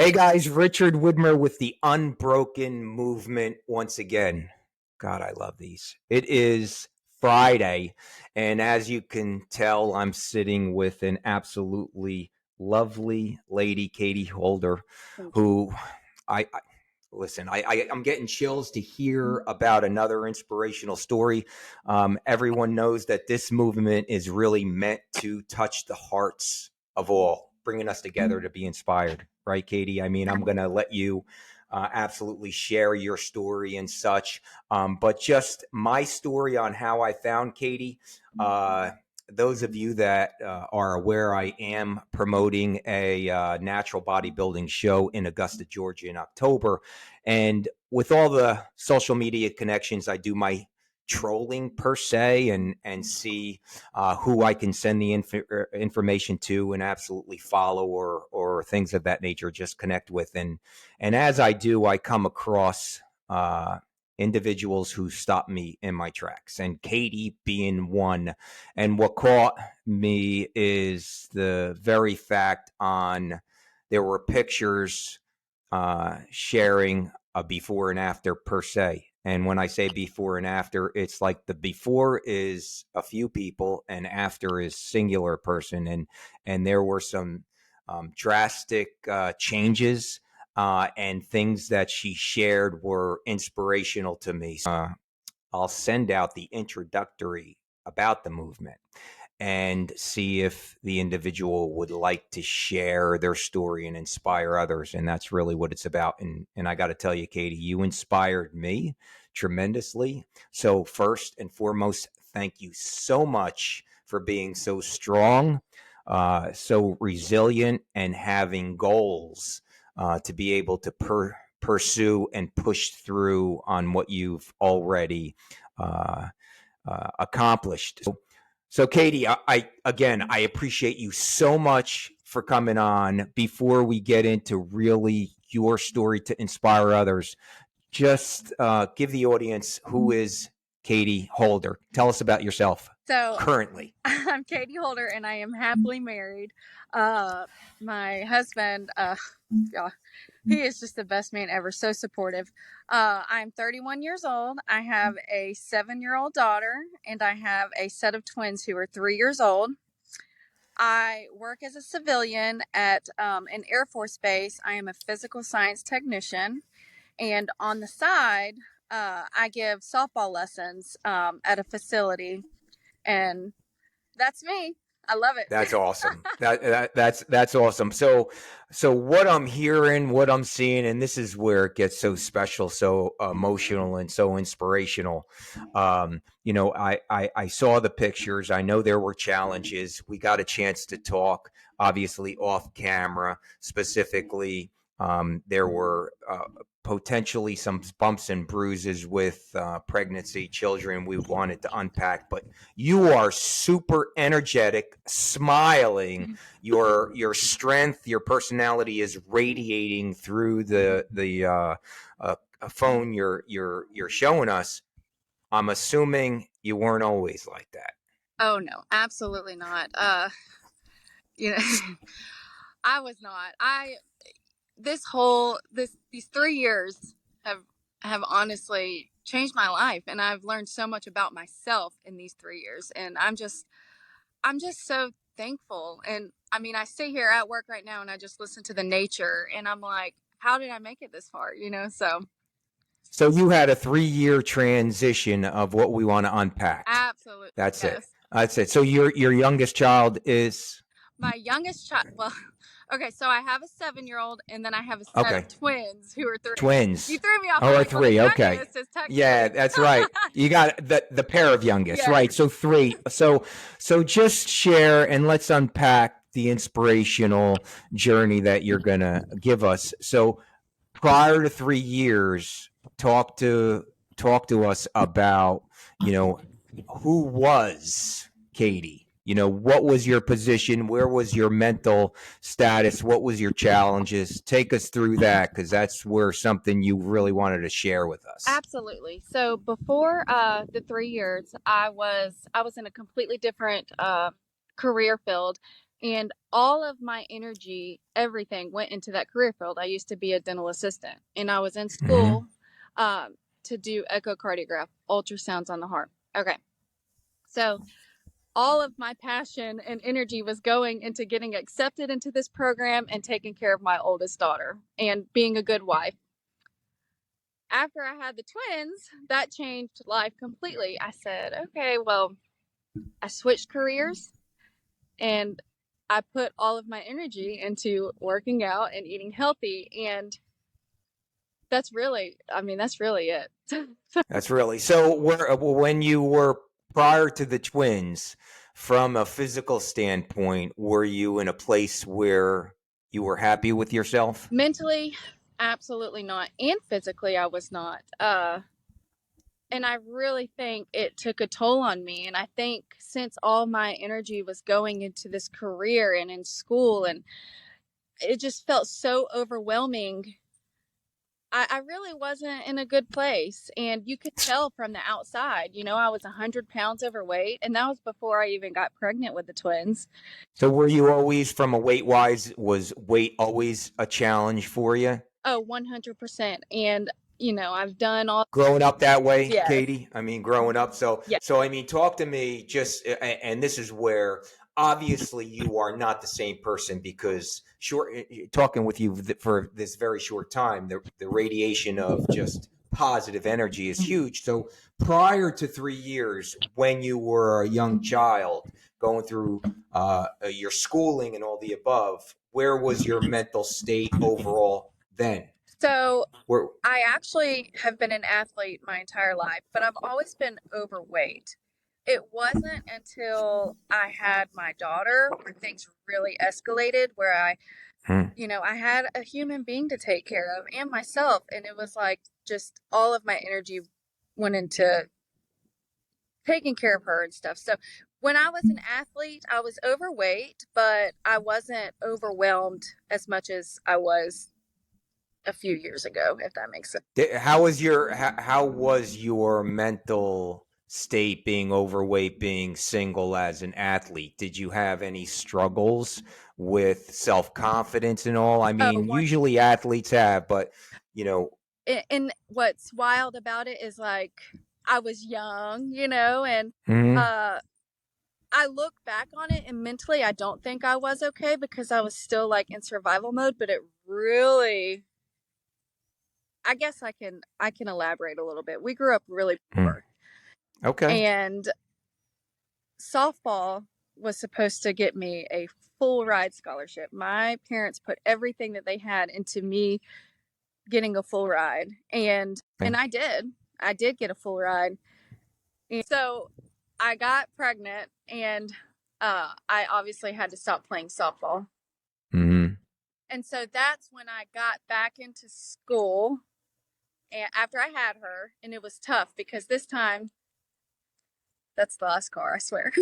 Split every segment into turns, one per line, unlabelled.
Hey guys, Richard Widmer with the Unbroken movement once again. God, I love these. It is Friday, and as you can tell, I'm sitting with an absolutely lovely lady, Katy Holder,
Thank you.
who I listen. I'm getting chills to hear about another inspirational story. Everyone knows that this movement is really meant to touch the hearts of all, bringing us together to be inspired. Right, Katy? I mean, I'm going to let you absolutely share your story and such. But just my story on how I found Katy. Those of you that are aware, I am promoting a natural bodybuilding show in Augusta, Georgia in October. And with all the social media connections, I do my trolling per se and see who I can send the information to and absolutely follow or things of that nature, just connect with. And as I do, I come across individuals who stop me in my tracks, and Katy being one. And what caught me is the very fact on there were pictures sharing a before and after per se. And when I say before and after, it's like the before is a few people and after is singular person. And there were some drastic changes and things that she shared were inspirational to me. I'll send out the introductory about the movement and see if the individual would like to share their story and inspire others. And that's really what it's about. And I got to tell you, Katy, you inspired me tremendously. So first and foremost, thank you so much for being so strong, so resilient, and having goals to be able to pursue and push through on what you've already uh, accomplished. So, Katy, I appreciate you so much for coming on. Before we get into really your story to inspire others, just give the audience who is Katy Holder. Tell us about yourself
So
currently.
I'm Katy Holder, and I am happily married. Uh, my husband, yeah, he is just the best man ever. So supportive. I'm 31 years old. I have a 7-year-old daughter, and I have a set of twins who are 3 years old. I work as a civilian at an Air Force base. I am a physical science technician, and on the side, I give softball lessons at a facility, and that's me. I love it.
That's awesome. That's awesome. So what I'm hearing, what I'm seeing, and this is where it gets so special, so emotional, and so inspirational. I saw the pictures. I know there were challenges. We got a chance to talk, obviously off camera, specifically. There were potentially some bumps and bruises with pregnancy, children we wanted to unpack, but you are super energetic, smiling. Your strength, your personality is radiating through the phone you're showing us. I'm assuming you weren't always like that.
Oh no, absolutely not. You know, I was not. I this whole this these 3 years have have honestly changed my life, and I've learned so much about myself in these 3 years, and I'm just so thankful. And I mean, I sit here at work right now, and I just listen to the nature, and I'm like, how did I make it this far? So
So you had a 3 year transition of what we want to unpack.
absolutely
That's it.
yes.
That's it. So your youngest child is
My youngest child, well, okay, so I have a 7-year-old, and then I have a set of
okay.
twins who are 3. You
Twins.
threw me off. I'm
Or
like, well, the
three. Okay.
youngest is
Yeah,
technically,
that's right. You got the pair of youngest,
yes.
right? So three. So just share and let's unpack the inspirational journey that you're gonna give us. So prior to 3 years, talk to talk to us about, you know, who was Katy? What was your position? Where was your mental status? What was your challenges? Take us through that because that's where something you really wanted to share with us.
Absolutely. So before the 3 years, I was in a completely different career field. And all of my energy, everything went into that career field. I used to be a dental assistant, and I was in
Mm-hmm.
school to do echocardiograph, ultrasounds on the heart. Okay. So all of my passion and energy was going into getting accepted into this program and taking care of my oldest daughter and being a good wife. After I had the twins, that changed life completely. I said, okay, well, I switched careers and I put all of my energy into working out and eating healthy. And that's really it.
That's really so. When you were prior to the twins, from a physical standpoint, were you in a place where you were happy with yourself?
Mentally, absolutely not. And physically, I was not. And I really think it took a toll on me. And I think since all my energy was going into this career and in school, and it just felt so overwhelming, I really wasn't in a good place. And you could tell from the outside, I was 100 pounds overweight. And that was before I even got pregnant with the twins.
So were you always, from a weight wise, was weight always a challenge for you?
Oh, 100%. And, I've done all,
Growing up that way,
yes,
Katie? I mean, growing up. So,
yeah.
so I mean, talk to me just, and this is where obviously you are not the same person because talking with you for this very short time, the radiation of just positive energy is huge. So prior to 3 years, when you were a young child going through your schooling and all the above, where was your mental state overall then?
So
Where,
I actually have been an athlete my entire life, but I've always been overweight. It wasn't until I had my daughter where things really escalated, where
hmm,
I had a human being to take care of and myself. And it was like just all of my energy went into taking care of her and stuff. So when I was an athlete, I was overweight, but I wasn't overwhelmed as much as I was a few years ago, if that makes sense.
how was your mental state being overweight, being single as an athlete? Did you have any struggles with self-confidence and all? I
Oh,
mean,
one.
usually athletes have, but you know,
And what's wild about it is like I was young, and
mhm,
uh I look back on it and mentally I don't think I was okay because I was still like in survival mode, but it really, I guess I can elaborate a little bit. We grew up really
mhm.
poor,
Okay.
and softball was supposed to get me a full ride scholarship. My parents put everything that they had into me getting a full ride, and I did. I did get a full ride. And so I got pregnant, and I obviously had to stop playing softball.
Hmm.
And so that's when I got back into school, and after I had her, and it was tough because this time, that's the last car, I swear.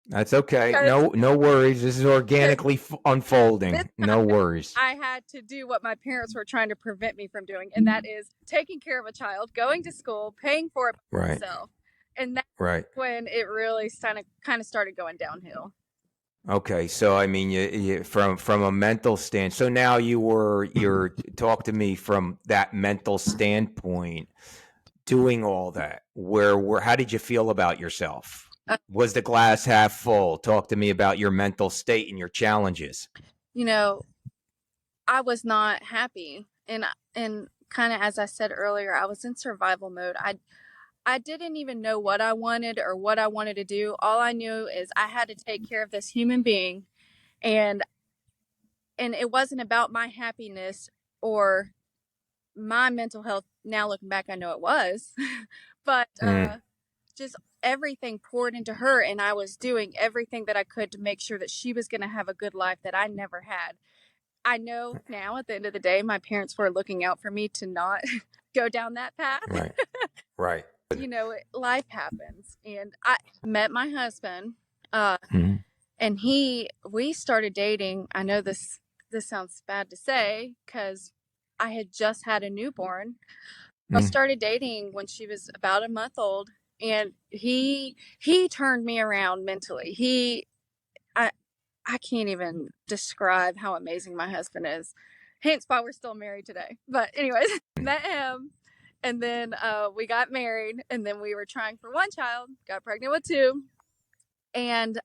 That's okay.
Because
No worries. This is organically
this
unfolding. No
time
worries.
I had to do what my parents were trying to prevent me from doing, and that is taking care of a child, going to school, paying for it
Right.
myself. And that's
Right.
when it really kind of started going downhill.
Okay, so I mean, from a mental stand. So now you're talk to me from that mental standpoint, doing all that. Where how did you feel about yourself?
Uh,
Was the glass half full? Talk to me about your mental state and your challenges.
you know, I was not happy, and kind of as I said earlier, I was in survival mode. I didn't even know what I wanted or what I wanted to do. All I knew is I had to take care of this human being, and it wasn't about my happiness or my mental health. Now looking back, I know it was, but
Mm,
just everything poured into her, and I was doing everything that I could to make sure that she was going to have a good life that I never had. I know now at the end of the day, my parents were looking out for me to not go down that path.
right, right.
Life happens. And I met my husband, uh,
Mm,
and we started dating. I know this sounds bad to say because I had just had a newborn. I
mm,
started dating when she was about a month old, and he turned me around mentally. I can't even describe how amazing my husband is. Hence why we're still married today. But anyways, met him, and then we got married, and then we were trying for one child, got pregnant with two, and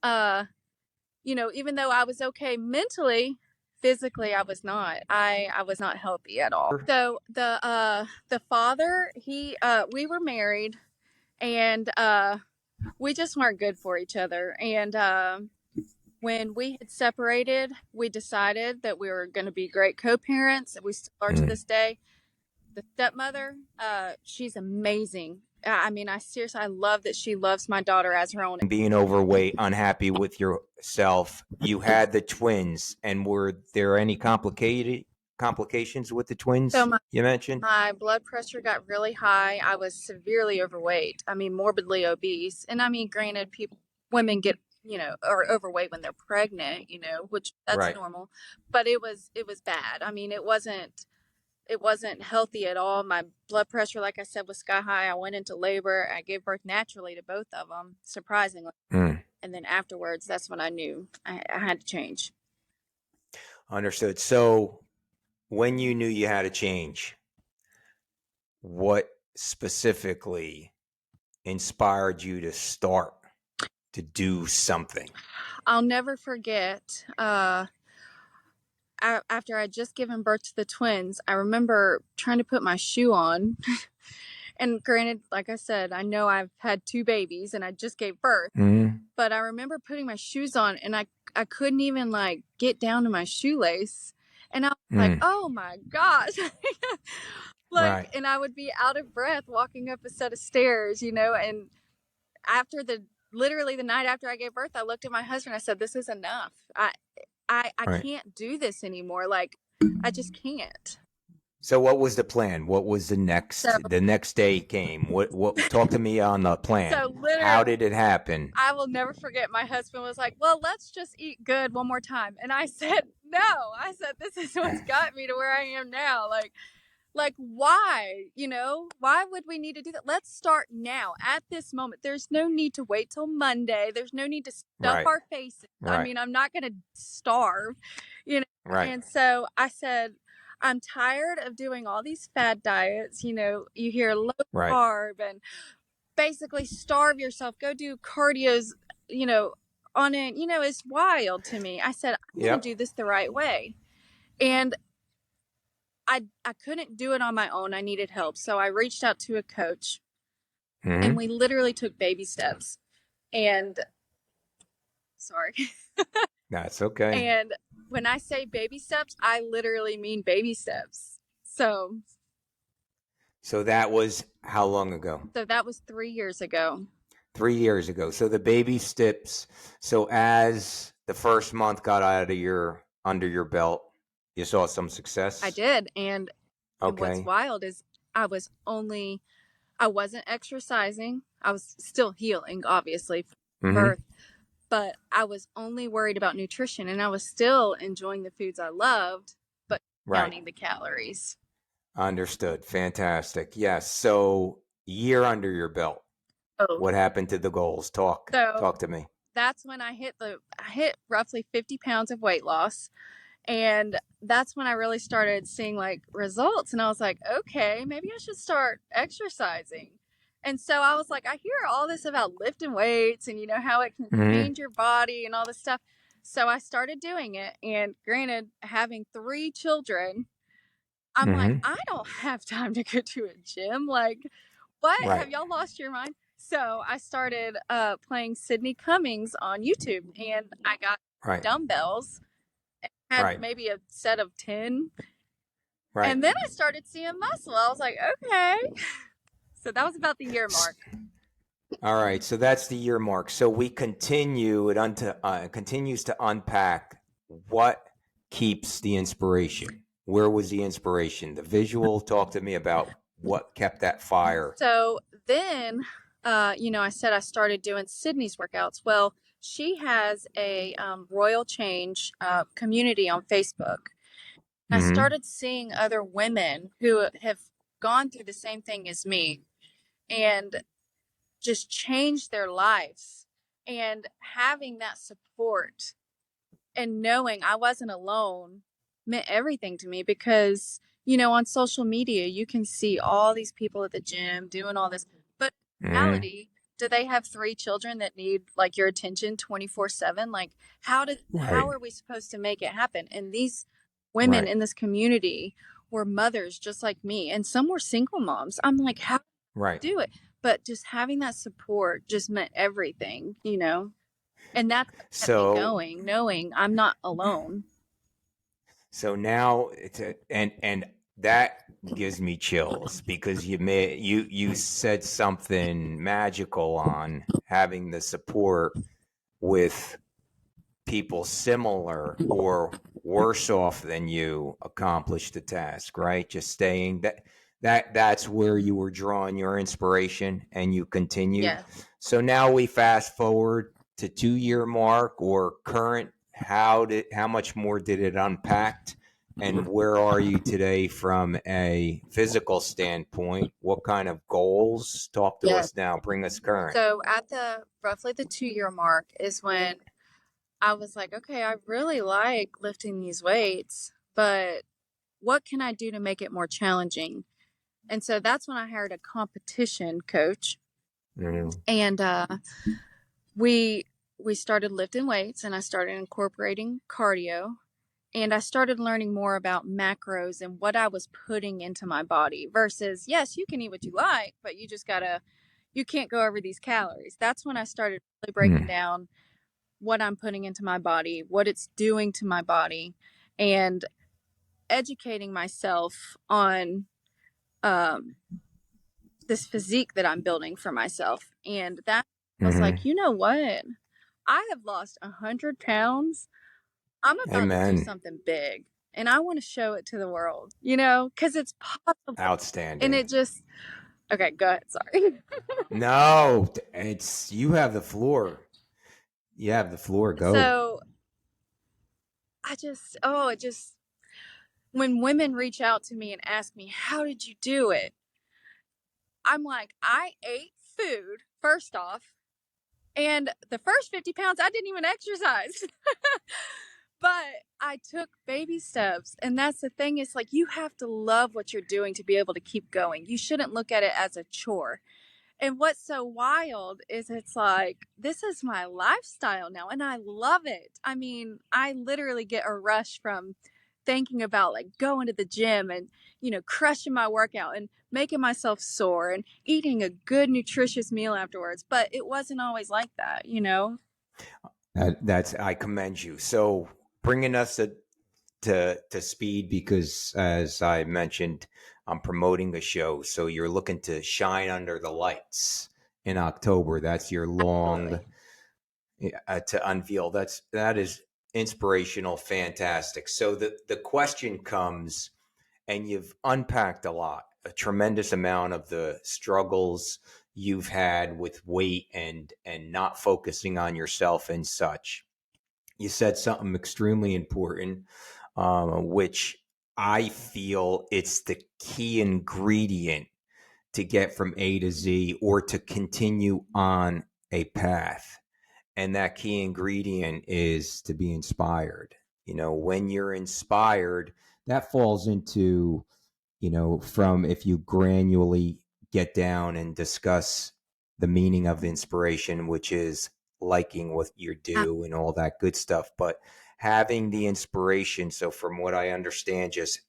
even though I was okay mentally, physically I was not. I was not healthy at all. So the father, we were married, and we just weren't good for each other, and when we had separated, we decided that we were going to be great co-parents. We still are to this day. The stepmother, she's amazing. I mean, I love that she loves my daughter as her own.
Being overweight, unhappy with yourself, you had the twins, and were there any complications with the twins
So
you mentioned?
my blood pressure got really high. I was severely overweight. I mean, morbidly obese. And I mean, granted, women get, are overweight when they're pregnant, which that's
Right.
normal. But it was bad. I mean, it wasn't healthy at all. My blood pressure, like I said, was sky high. I went into labor. I gave birth naturally to both of them, surprisingly.
Mm.
And then afterwards, that's when I knew I had to change.
Understood. So when you knew you had to change, what specifically inspired you to start to do something?
I'll never forget, after I'd just given birth to the twins, I remember trying to put my shoe on. And granted, like I said, I know I've had two babies and I just gave birth, but I remember putting my shoes on and I couldn't even like get down to my shoelace. And I was like, oh my gosh.
Right.
And I would be out of breath walking up a set of stairs, and after literally the night after I gave birth, I looked at my husband. I said, this is enough. I
Right.
can't do this anymore. Like, I just can't.
So what was the plan? What was the next day came? What talk to me on the plan.
So literally,
how did it happen?
I will never forget. My husband was like, well, let's just eat good one more time. And I said, no. I said, this is what's got me to where I am now. Like why? Why would we need to do that? Let's start now at this moment. There's no need to wait till Monday. There's no need to stuff our faces.
Right.
I mean, I'm not going to starve,
Right.
And so I said, I'm tired of doing all these fad diets. You hear low carb and basically starve yourself, go do cardios, on it. It's wild to me. I said, I'm going to do this the right way. And I couldn't do it on my own. I needed help. So I reached out to a coach, and we literally took baby steps. And sorry.
That's okay.
And when I say baby steps, I literally mean baby steps. So
that was how long ago?
So that was 3 years ago.
3 years ago. So the baby steps. So as the first month got out of under your belt, you saw some success?
I did. And what's wild is I wasn't exercising. I was still healing, obviously, from birth, but I was only worried about nutrition, and I was still enjoying the foods I loved, but counting the calories.
Understood. Fantastic. Yes. So year under your belt. Oh. What happened to the goals? Talk to me.
That's when I hit roughly 50 pounds of weight loss. And that's when I really started seeing like results. And I was like, okay, maybe I should start exercising. And so I was like, I hear all this about lifting weights and how it can change your body and all this stuff. So I started doing it. And granted, having 3 children, I'm like, I don't have time to go to a gym. Like, what? Have y'all lost your mind? So I started playing Sydney Cummings on YouTube, and I got dumbbells. Had maybe a set of 10. And then I started seeing muscle. I was like, okay. So that was about the year mark.
All right. So that's the year mark. So we continue, it continues to unpack what keeps the inspiration. Where was the inspiration? The visual? Talk to me about what kept that fire.
So then, I said I started doing Sydney's workouts. Well, she has a Royal Change community on Facebook. I started seeing other women who have gone through the same thing as me and just changed their lives. And having that support And knowing I wasn't alone meant everything to me because, you know, on social media, you can see all these people at the gym doing all this, but in
Mm,
reality, do they have 3 children that need like your attention 24/7? Like, how
right,
are we supposed to make it happen? And these women
right,
in this community were mothers just like me, and some were single moms. I'm like, how
right.
do it? But just having that support just meant everything, you know? And that's what kept me
So
going, knowing I'm not alone.
so now and that gives me chills because you said something magical on having the support with people similar or worse off than you accomplish the task, right? Just staying that's where you were drawing your inspiration and you continued.
Yes.
So now we fast forward to 2 year mark or current. How much more did it unpack? And where are you today from a physical standpoint? What kind of goals? Talk to
Yes.
us now. Bring us current.
So at the roughly the 2 year mark is when I was like, okay, I really like lifting these weights, but what can I do to make it more challenging? And so that's when I hired a competition coach,
Mm,
and we we started lifting weights, and I started incorporating cardio, and I started learning more about macros and what I was putting into my body versus, yes, you can eat what you like, but you can't go over these calories. That's when I started really breaking
mm,
down what I'm putting into my body, what it's doing to my body, and educating myself on um, this physique that I'm building for myself. And that I was like,
mm-hmm.
you know what? I have lost 100 pounds. I'm about to do
Amen.
something big, and I want to show it to the world, you know, because it's possible. And
Outstanding.
it just, okay, go ahead. Sorry.
No, it's you have the floor. You have the floor. Go.
So it just, when women reach out to me and ask me, how did you do it? I'm like, I ate food, first off. And the first 50 pounds, I didn't even exercise. But I took baby steps. And that's the thing, is like, you have to love what you're doing to be able to keep going. You shouldn't look at it as a chore. And what's so wild is it's like, this is my lifestyle now, and I love it. I mean, I literally get a rush from thinking about like going to the gym and, you know, crushing my workout and making myself sore and eating a good, nutritious meal afterwards. But it wasn't always like that, you know?
That's I commend you. So bringing us to speed because as I mentioned, I'm promoting a show. So you're looking to shine under the lights in October. That's your long
Absolutely.
to unveil. That is inspirational, fantastic. So the question comes, and you've unpacked a tremendous amount of the struggles you've had with weight and not focusing on yourself and such. You said something extremely important, which I feel it's the key ingredient to get from A to Z or to continue on a path. And that key ingredient is to be inspired. You know, when you're inspired, that falls into, from if you granularly get down and discuss the meaning of inspiration, which is liking what you do and all that good stuff, but having the inspiration. So, from what I understand, just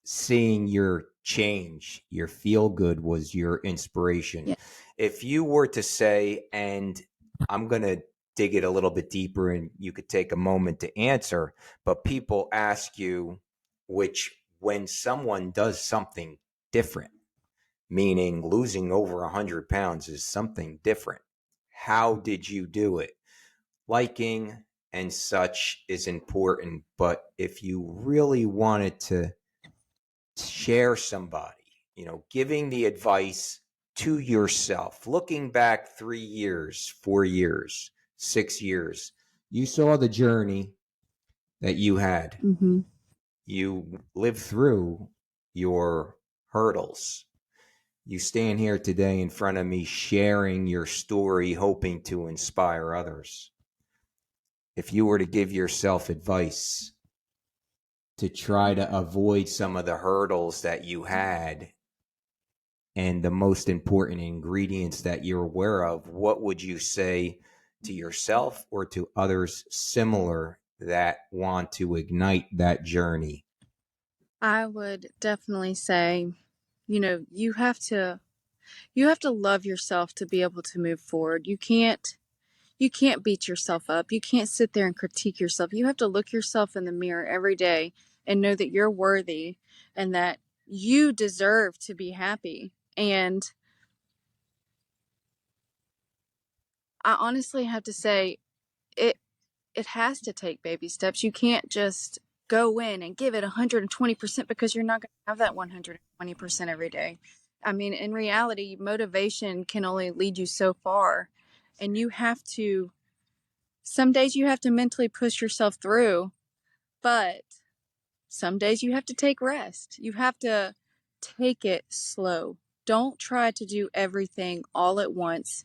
seeing your change, your feel good was your inspiration.
Yeah.
If you were to say, and I'm going to dig it a little bit deeper and you could take a moment to answer, but people ask you, which when someone does something different, meaning losing over 100 pounds is something different. How did you do it? Liking and such is important, but if you really wanted to share somebody, giving the advice to yourself, looking back 3 years, 4 years, 6 years, you saw the journey that you had.
Mm-hmm.
You lived through your hurdles. You stand here today in front of me sharing your story, hoping to inspire others. if you were to give yourself advice to try to avoid some of the hurdles that you had and the most important ingredients that you're aware of, what would you say to yourself or to others similar that want to ignite that journey?
I would definitely say, you have to love yourself to be able to move forward. You can't beat yourself up. You can't sit there and critique yourself. You have to look yourself in the mirror every day and know that you're worthy and that you deserve to be happy. And I honestly have to say it it has to take baby steps. You can't just go in and give it 120% because you're not going to have that 120% every day. I mean, in reality, motivation can only lead you so far. And some days you have to mentally push yourself through, but some days you have to take rest. You have to take it slow. Don't try to do everything all at once.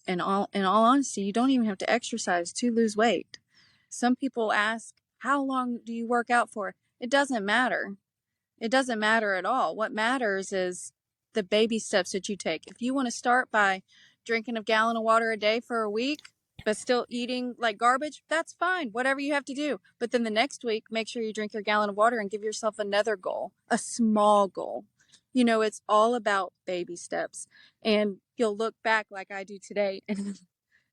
And in all honesty, you don't even have to exercise to lose weight. Some people ask, how long do you work out for? It doesn't matter. It doesn't matter at all. What matters is the baby steps that you take. If you want to start by drinking a gallon of water a day for a week, but still eating like garbage, that's fine. Whatever you have to do. But then the next week, make sure you drink your gallon of water and give yourself another goal, a small goal. It's all about baby steps. And you'll look back like I do today and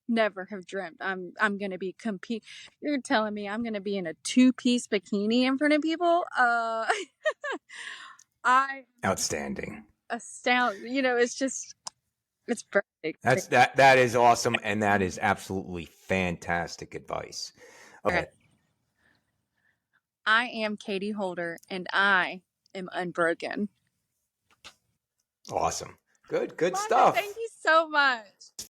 never have dreamt I'm gonna be compete. You're telling me I'm gonna be in a 2-piece bikini in front of people? I
Outstanding.
astound. It's perfect.
That is awesome, and that is absolutely fantastic advice.
Okay.
Okay,
I am Katie Holder, and I am unbroken.
awesome, good
Londa, thank
stuff.
you so much.